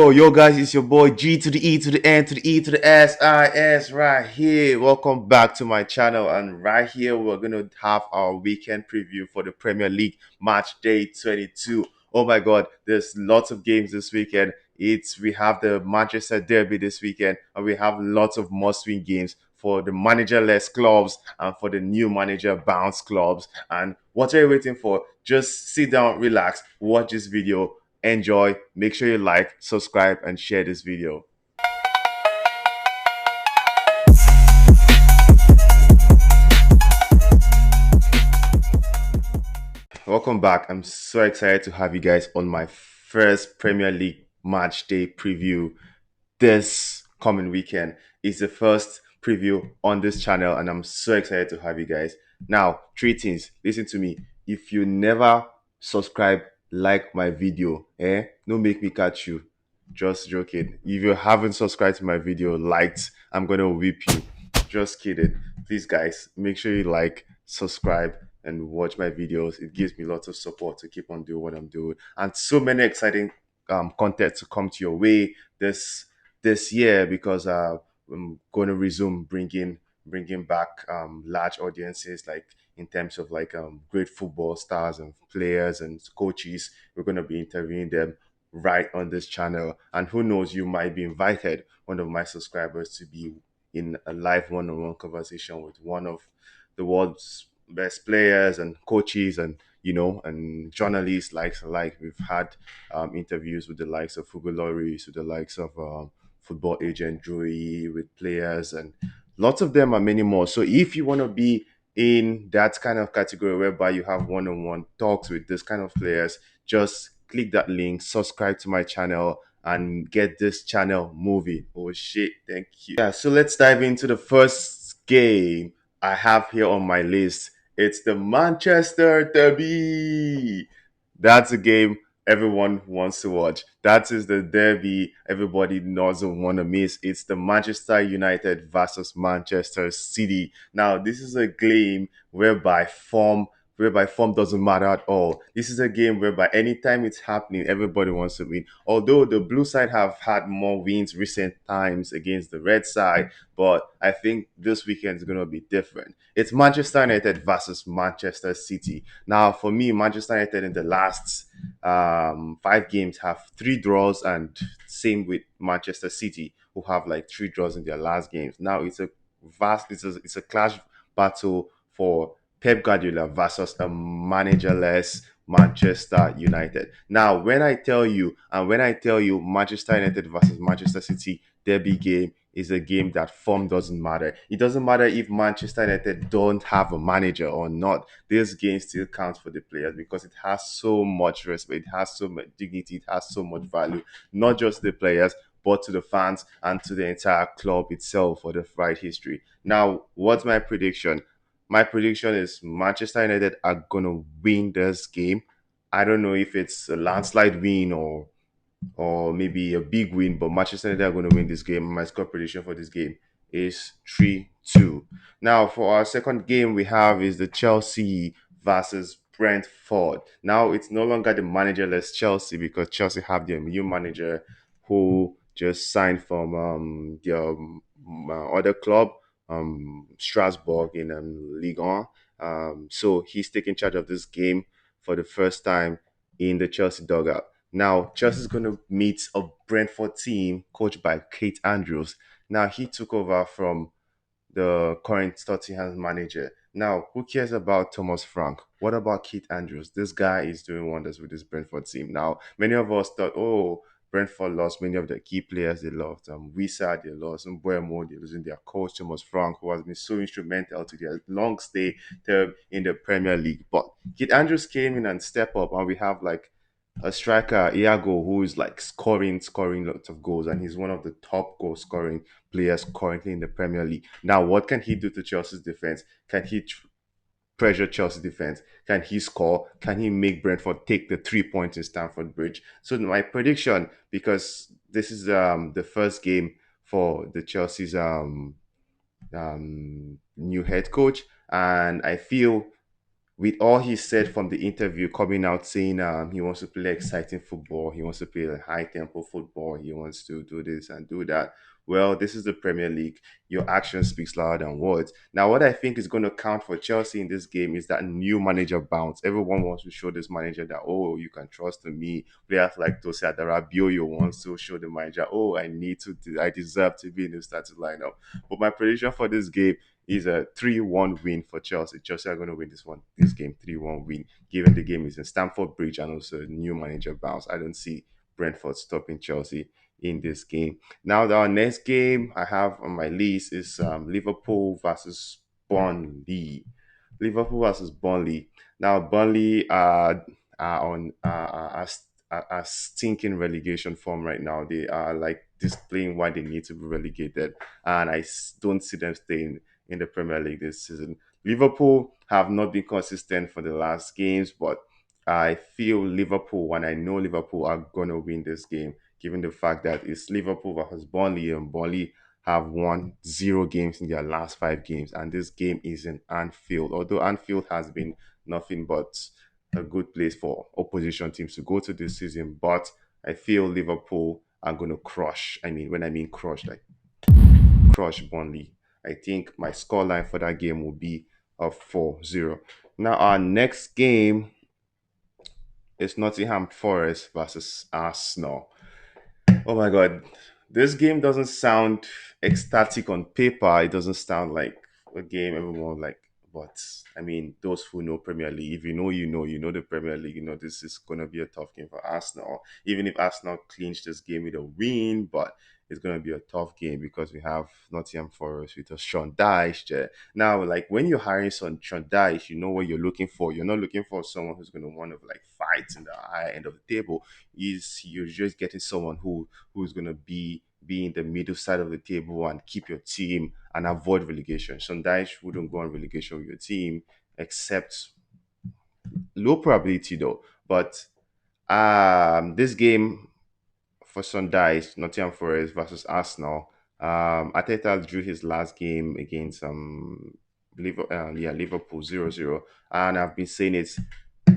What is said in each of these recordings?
Yo, guys, it's your boy G to the E to the N to the E to the S right here. Welcome back to my channel. And right here, we're going to have our weekend preview for the Premier League match day 22. Oh my God, there's lots of games this weekend. We have the Manchester Derby this weekend, and we have lots of must-win games for the manager-less clubs and for the new manager-bounce clubs. And what are you waiting for? Just sit down, relax, watch this video, enjoy. Make sure you like, subscribe, and share this video. Welcome back. I'm so excited to have you guys on my first Premier League match day preview this coming weekend. It's the first preview on this channel, and I'm so excited to have you guys. Now, three things. Listen to me. If you never subscribe, like my video, no make me catch you. Just joking. If you haven't subscribed to my video, liked, I'm gonna whip you. Just kidding. Please, guys, make sure you like, subscribe, and watch my videos. It gives me lots of support to keep on doing what I'm doing, and so many exciting content to come to your way this year, because I'm going to resume bringing back large audiences, like in terms of like great football stars and players and coaches. We're going to be interviewing them right on this channel, and who knows, you might be invited, one of my subscribers, to be in a live one-on-one conversation with one of the world's best players and coaches, and and journalists, like we've had interviews with the likes of Hugo Lloris, with the likes of football agent Joey, with players, and lots of them, and many more. So if you want to be in that kind of category whereby you have one-on-one talks with this kind of players, just click that link, subscribe to my channel, and get this channel moving. Oh shit, thank you. Yeah, so let's dive into the first game I have here on my list. It's the Manchester Derby. That's a game everyone wants to watch. That is the derby everybody doesn't want to miss. It's the Manchester United versus Manchester City. Now, this is a game whereby form doesn't matter at all. This is a game whereby anytime it's happening, everybody wants to win. Although the blue side have had more wins recent times against the red side, but I think this weekend is going to be different. It's Manchester United versus Manchester City. Now, for me, Manchester United in the last 5 games have 3 draws, and same with Manchester City, who have like 3 draws in their last games. Now, it's a clash battle for Pep Guardiola versus a managerless Manchester United. Now, when I tell you Manchester United versus Manchester City derby game is a game that form doesn't matter. It doesn't matter if Manchester United don't have a manager or not. This game still counts for the players, because it has so much respect, it has so much dignity, it has so much value, not just to the players, but to the fans and to the entire club itself for the right history. Now, what's my prediction? My prediction is Manchester United are gonna win this game. I don't know if it's a landslide win or maybe a big win, but Manchester United are going to win this game. My score prediction for this game is 3-2. Now, for our second game, we have is the Chelsea versus Brentford. Now, it's no longer the managerless Chelsea, because Chelsea have their new manager who just signed from their other club, Strasbourg, in Ligue 1. So he's taking charge of this game for the first time in the Chelsea dugout. Now, Chelsea's going to meet a Brentford team coached by Kate Andrews. Now, he took over from the current Tottenham manager. Now, who cares about Thomas Frank? What about Keith Andrews? This guy is doing wonders with this Brentford team. Now, many of us thought, oh, Brentford lost many of the key players they lost. Wisa, they lost. Mbuemo, they're losing their coach, Thomas Frank, who has been so instrumental to their long stay term in the Premier League. But Keith Andrews came in and stepped up, and we have like a striker, Iago, who is like scoring lots of goals, and he's one of the top goal scoring players currently in the Premier League. Now, what can he do to Chelsea's defense? Can he pressure Chelsea defense? Can he score? Can he make Brentford take the 3 points in Stamford Bridge? So my prediction, because this is the first game for the Chelsea's new head coach, and I feel with all he said from the interview coming out saying he wants to play exciting football, he wants to play like high tempo football, he wants to do this and do that. Well, this is the Premier League. Your action speaks louder than words. Now, what I think is going to count for Chelsea in this game is that new manager bounce. Everyone wants to show this manager that, oh, you can trust in me. Players like Tosi Adarabioyo wants to show the manager, oh, I deserve to be in the starting lineup. But my prediction for this game is a 3-1 win for Chelsea. Chelsea are going to win this game 3-1 win, given the game is in Stamford Bridge and also a new manager bounce. I don't see Brentford stopping Chelsea in this game. Now, our next game I have on my list is Liverpool versus Burnley. Liverpool versus Burnley. Now, Burnley are on are stinking relegation form right now. They are like displaying why they need to be relegated, and don't see them staying in the Premier League this season. Liverpool have not been consistent for the last games, but I feel Liverpool, and I know Liverpool are gonna win this game, given the fact that it's Liverpool versus Burnley, and Burnley have won 0 games in their last 5 games, and this game is in Anfield. Although Anfield has been nothing but a good place for opposition teams to go to this season, but I feel Liverpool are going to crush. I mean, when I mean crush, like crush Burnley. I think my scoreline for that game will be of 4-0. Now, our next game is Nottingham Forest versus Arsenal. Oh my god, this game doesn't sound ecstatic on paper. It doesn't sound like a game everyone like. But I mean, those who know Premier League, if you know, you know the Premier League. You know this is gonna be a tough game for Arsenal. Even if Arsenal clinch this game with a win, but it's gonna be a tough game because we have Nottingham Forest with a Sean Dyche there. Now, like when you're hiring Sean Dyche, you know what you're looking for. You're not looking for someone who's gonna want to like fight in the high end of the table. You're just getting someone who's going to be in the middle side of the table and keep your team and avoid relegation. Sondage wouldn't go on relegation with your team, except low probability though. But this game for Sundice, Nottingham Forest versus Arsenal. Ateta drew his last game against Liverpool 0-0, and I've been saying it,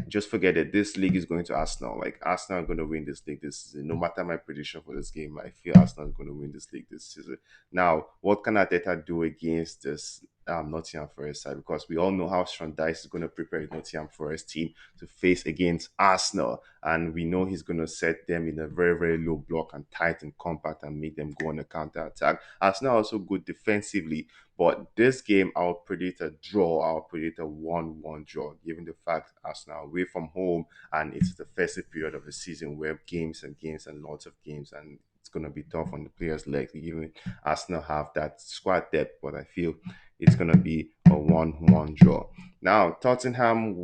just forget it. This league is going to Arsenal. Like Arsenal are going to win this league this season. No matter my prediction for this game, I feel Arsenal is going to win this league this season. Now, what can Ateta do against this Nottingham Forest side? Because we all know how Sean Dice is going to prepare the Nottingham Forest team to face against Arsenal, and we know he's going to set them in a very very low block and tight and compact and make them go on a counter attack. Arsenal are also good defensively, but this game, I'll predict a draw. I'll predict a 1-1 draw, given the fact Arsenal away from home and it's the festive period of the season where games and games and lots of games, and it's going to be tough on the players' legs. Even Arsenal have that squad depth, but I feel it's going to be a 1-1 draw. Now, Tottenham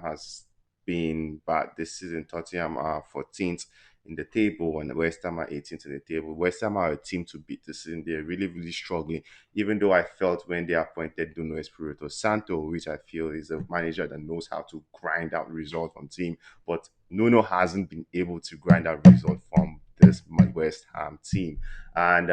has been bad this season. Tottenham are 14th in the table and West Ham are 18th in the table. West Ham are a team to beat this season. They're really, really struggling. Even though I felt when they appointed Nuno Espirito Santo, which I feel is a manager that knows how to grind out results from team, but Nuno hasn't been able to grind out results from this West Ham team. And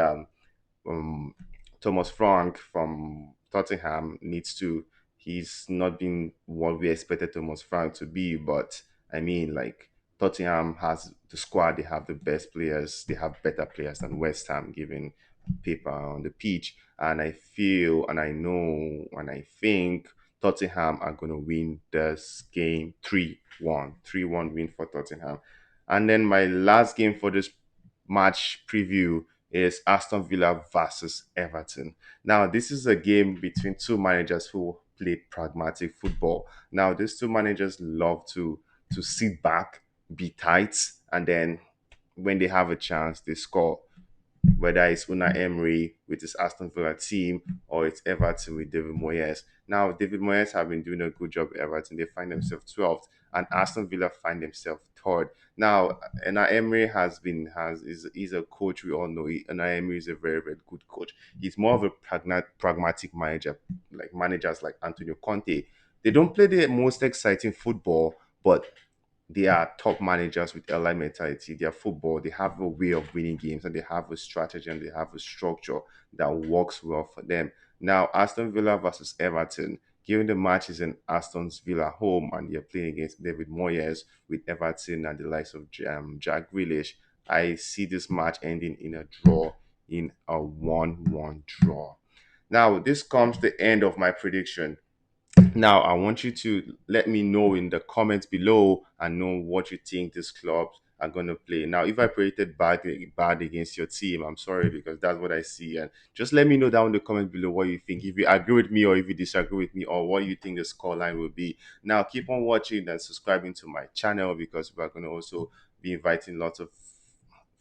um, Thomas Frank from Tottenham needs to. He's not been what we expected Thomas Frank to be, but I mean, like Tottenham has the squad. They have the best players. They have better players than West Ham, given paper on the pitch. And I feel, and I know, and I think Tottenham are going to win this game 3-1. 3-1 win for Tottenham. And then my last game for this match preview is Aston Villa versus Everton. Now, this is a game between two managers who play pragmatic football. Now, these two managers love to sit back, be tight, and then when they have a chance, they score, whether it's Unai Emery with his Aston Villa team or it's Everton with David Moyes. Now, David Moyes have been doing a good job at Everton. They find themselves 12th, and Aston Villa find themselves third. Now, Unai Emery is a coach we all know. Unai Emery is a very, very good coach. He's more of a pragmatic manager, like managers like Antonio Conte. They don't play the most exciting football, but they are top managers with LI mentality. Their football, they have a way of winning games and they have a strategy and they have a structure that works well for them. Now, Aston Villa versus Everton. Given the match is in Aston Villa home and you're playing against David Moyes with Everton and the likes of Jack Grealish, I see this match ending in a draw, in a 1-1 draw. Now, this comes the end of my prediction. Now, I want you to let me know in the comments below and know what you think these clubs are going to play. Now, if I predicted bad against your team, I'm sorry because that's what I see. And just let me know down in the comment below what you think. If you agree with me or if you disagree with me or what you think the scoreline will be. Now, keep on watching and subscribing to my channel because we're going to also be inviting lots of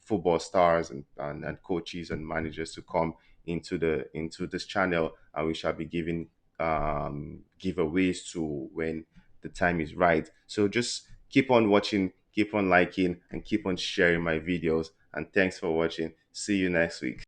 football stars and coaches and managers to come into this channel, and we shall be giving giveaways to when the time is right. So just keep on watching, keep on liking, and keep on sharing my videos. And thanks for watching. See you next week.